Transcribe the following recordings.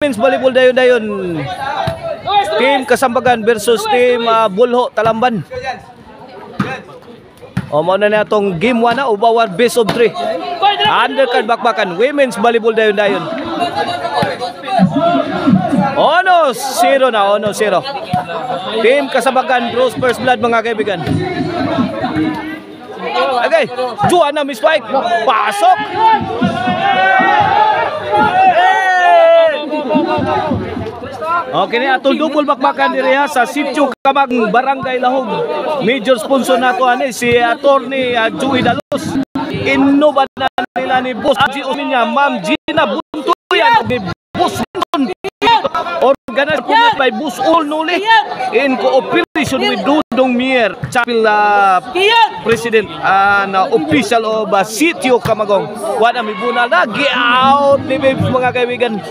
Women's volleyball dayon. Team Kasambagan versus team Bulho Talamban. O mo na natong game 1 na ubawar best of 3. Undercard bakbakan women's volleyball dayon. Ono 0 na, ono 0. Team Kasambagan Rose First Blood mga kaibigan. Okay, Juana Miss Spike. Pasok. Okay na atong double bakbakan diri sa Sitio Kamag Barangay Lahog. Major sponsor nato ani si Attorney Joey Dalos. Innova na nila ni Boss G Ominya, Ma'am Gina Buntuyan ni Boss Winston. Organized by Boss Olnuli in cooperation with Dudong Mier, Chapel President and official of Sitio Kamagong. Wala mi bunal na gi-out ni babes mga kaibigan.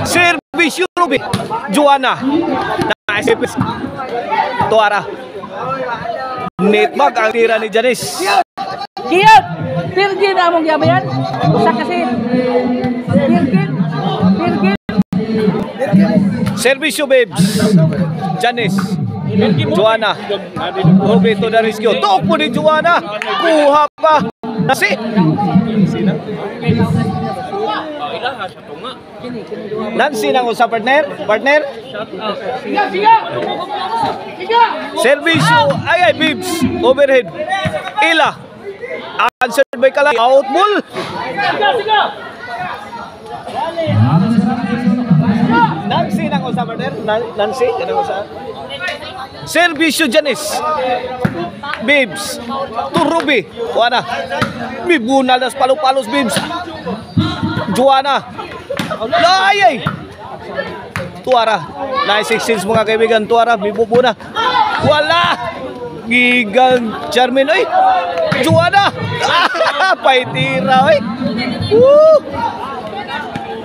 Service Ruby Juana nice Tuara netbag ang tira ni Janice Giyot Virgin among yabayan usa kasi Virgin Service babes Janice Juana Ruby to the rescue tok po ni Juana kuha pa nasi Nancy nang usa partner Servisyo ay bibs overhead ila answered by Kalay out ball Nancy nang usa partner Nancy kanang usa Servisyo Janice bibs to Ruby wala bibunal nas palos bibs Juana Layay Tuara Nice 16 mga kaibigan Tuara bibubo na wala gigang Charmin ay Juana paitira ay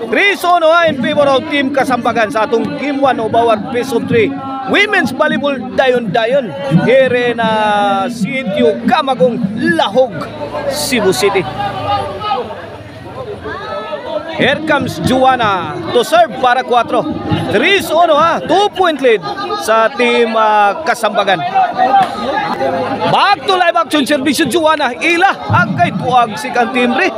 3-0 in favor of team Kasambagan sa atong game 1 ubawar best of 3 women's volleyball dayon here na Sitio Kamagong Lahog Cebu City. Here comes Juana to serve para 4. 3-1 2-point lead sa team Kasambagan. Back to live action service Juana. Ila agay tuag si kan team re.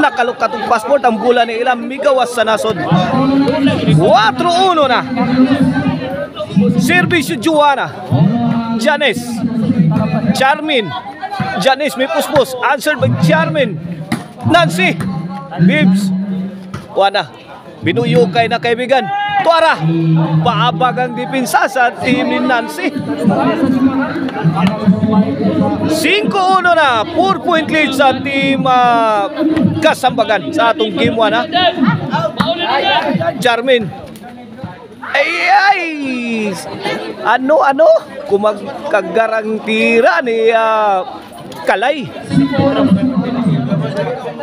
Nakalukat og passport ang bola ni Ila migawas sa nasod. 4-1 na. Service Juana. Janice. Charmin. Janice may puspos. Answered by Charmin. Nancy. Bibs. Wana, binuyukay na kaibigan. Tuara, paabag ang dipinsa sa team ni Nancy. 5-1 na, 4-point lead sa team Kasambagan sa atong game 1 ha. Charmin. Ay, ano, kumagkagarang tira ni Kalay.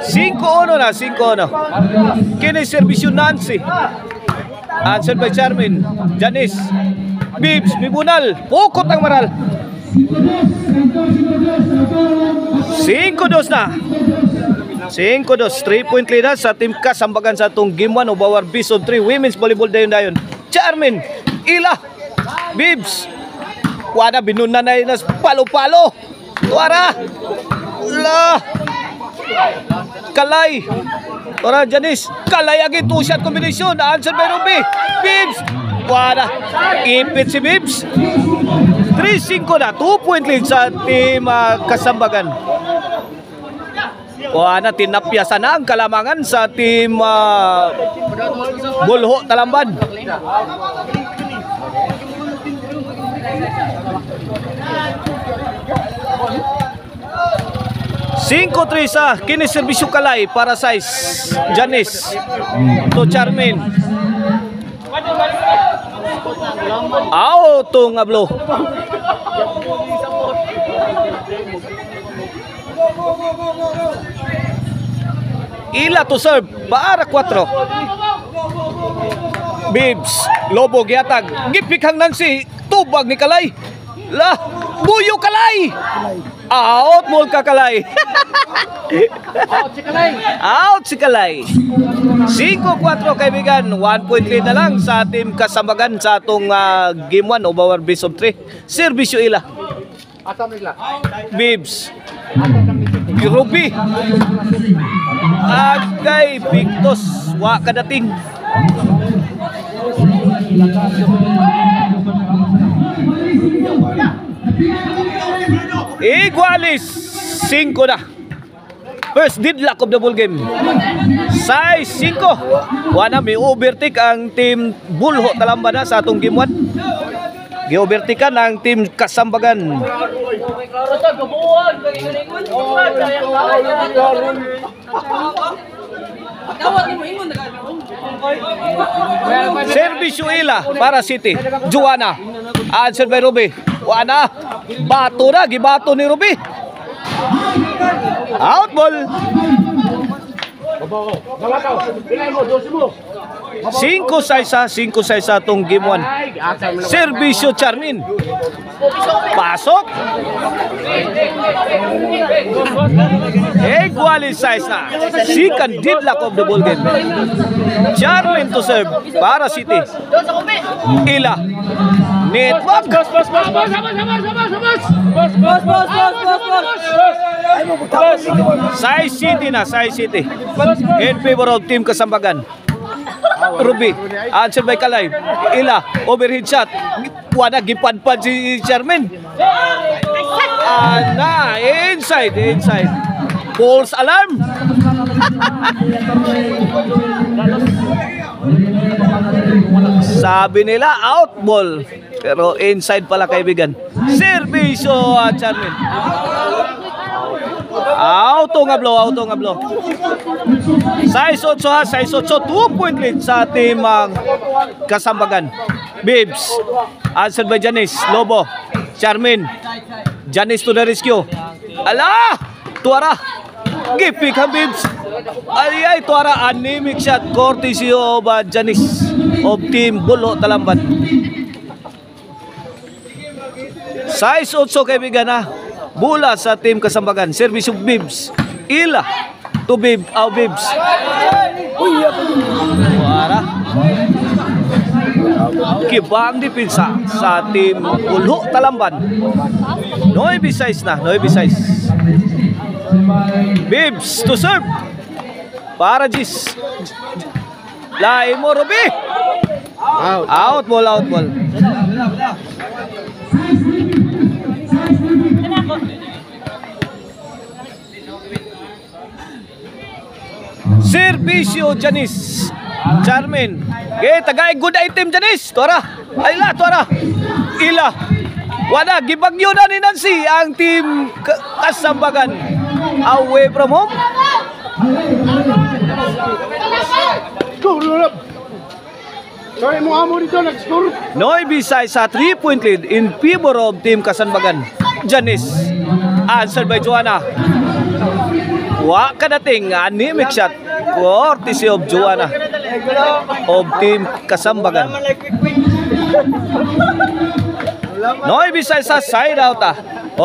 5-1 na, 5-1. Kini servisyo Nancy. Answered by Charmin. Janice. Bibs, Mibunal. Pukot ang maral. 5-2 na. 5-2. 3-point lead na sa team Kasambagan sa itong game 1 ubawar best of 3 women's volleyball dayon. Charmin. Ila. Bibs. Wala binunanay na palo-palo. Tuara. La. Kalay. Ora Janice. Kalay agad 2-shot combination. Answered by Ruby. Bibs. Wala. Ipit si Bibs. 3-5 na. 2-point lead sa team Kasambagan. Wala. Tinapyasan na ang kalamangan sa team Bulho Talamban. Cinco 3 sa kini serbisyo Kalay para size Janice to Charmin. Out to nga blow. Ila to serve para 4. Bibs Lobo giatag gipikhang Nancy tubag ni Kalay. La buyo Kalay. Out ball Kakalay. Out si Kalay. 5-4 kaibigan. 1 point lead na lang sa team Kasambagan sa atong game 1 over base of 3. Servisyo ila. Bibs. Ruby. Agay Pictos. Wa kadating. Igualis 5 na. First deadlock of the ball game. Size 5. Wala may overtake ang team Bulho Talambada sa atong game 1. Gi-overtakean ang team Kasambagan. Servisyo ila para City. Juana. Answer by Ruby. Juana. Bato na. Gibato ni Ruby. Out ball. 5-6 itong game 1. Servisyo Charmin. Pasok. Equalize na. Second deadlock of the ball game. Charmin to serve para City. Ila. Network. Size City na. Size City. In favor of team Kasambagan. Ruby, answer by Kalay. Ila, overhead shot. Wala, gipadpad si Charmin. Na, inside. False alarm. Sabi nila, out ball. Pero inside pala kaibigan. Servisyo Charmin. Auto nga blow. Size 8, 2 point lead sa team Kasambagan. Bibs, answered by Janice. Lobo, Charmin. Janice to the rescue. Ala! Tuara. Gipik ang Bibs. Ay, Tuara. Anemic shot. Courtesy of Janice of team Bulho Talamban. Size 8 kaibigan na. Bula sa team Kasambagan. Service of Bibs. Ila to Bibs. Bibs. Tuara. Kibang dipinsa sa team Bulho Talamban. 9-6 na. 9-6. Bibs to serve. Para Gis. Lai mo Ruby. Out ball. Servisyo Janice. Charmin. Tagay good item Janice. Tuara. Ila. Wala. Gibagyo na ni Nancy ang team Kasambagan. Away from home. Sorry mo amo dito nag-score. Noy Bisay sa 3-point lead in favor of team Kasambagan. Janice. Answered by Joanna. Wa kadating anemic shot. Courtesy of Joanna of team Kasambagan. Noy Bisay sa side out.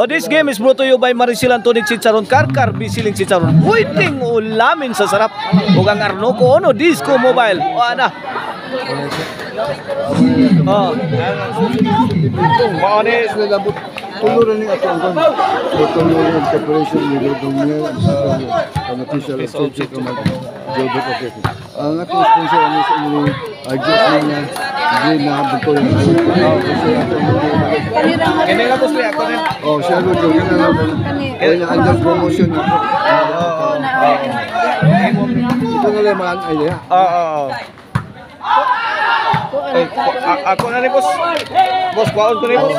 This game is brought to you by Marisilan Tonic Chicharon Karkar Bisiling Chicharon. Pwedeng ulamin sa sarap. Huwag ang Arnoco Ono Disco Mobile. O ana. Maones na labot. Tuluran ni ato ang tuluran ng preparation ni Rodoniel ang official subject ng Jodo Pacific. Ang ating sponsor ano sa inyo Arjun niya hindi na buto yung Kaya nga boss ako rin. siya rin yung kaya under promotion ito nga lang mga idea. Ako na ni boss. Boss, kwaon ko ni boss.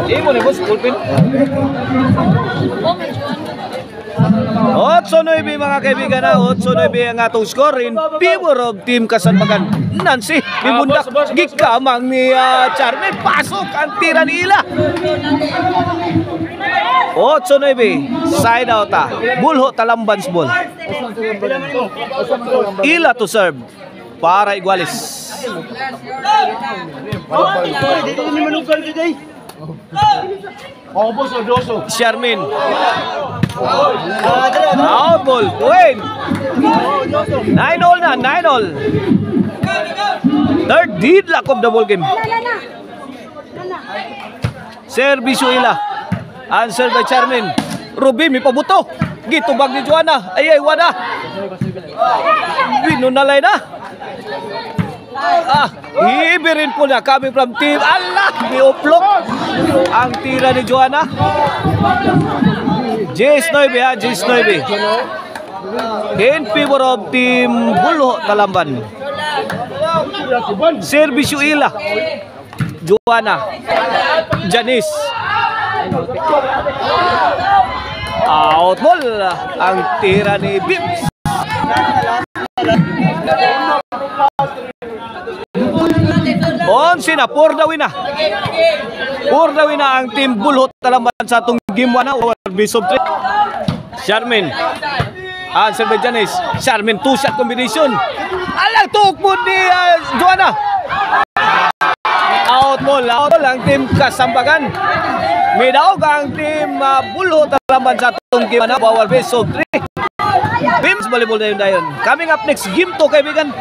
Imo ni boss, pulpin. 8-9 mga kaibigan na. 8-9 ang atong score in favor of team Kasambagan. Nancy, bibundak. Gikamang ni Charmin. Pasok ang tira ni Ila. 8-9. Side out. Bulho Talamban's ball. Ila to serve. Para Igualis. Charmin. Out ball. Win. 9-all na. 9-all. Third deadlock of the ball game. Servisyo ila. Answer by Charmin. Ruby, may pabuto. Gitubag ni Joanna. Ay, wala. Winunalay na. Ibirin po na coming from team. Allah, ni-uplok ang tira ni Joanna. J9 ha, J9. In favor of team Bulho Talamban. Servisyo ila. Joanna. Janice. Out ball ang tira ni Bims. Onsi na, for the win na. For the win na ang team Bulho Talamban sa itong game 1 na. Base of 3. Charmin. Answer by Janice. Charmin, 2-shot combination. Alang tukmod ni Joanna. Out ball ang team Kasambagan. Midaog ang team Bulho Talamban sa itong game 1 na. Bawal base of 3. Bims volleyball na yun. Coming up next, game 2 kaibigan.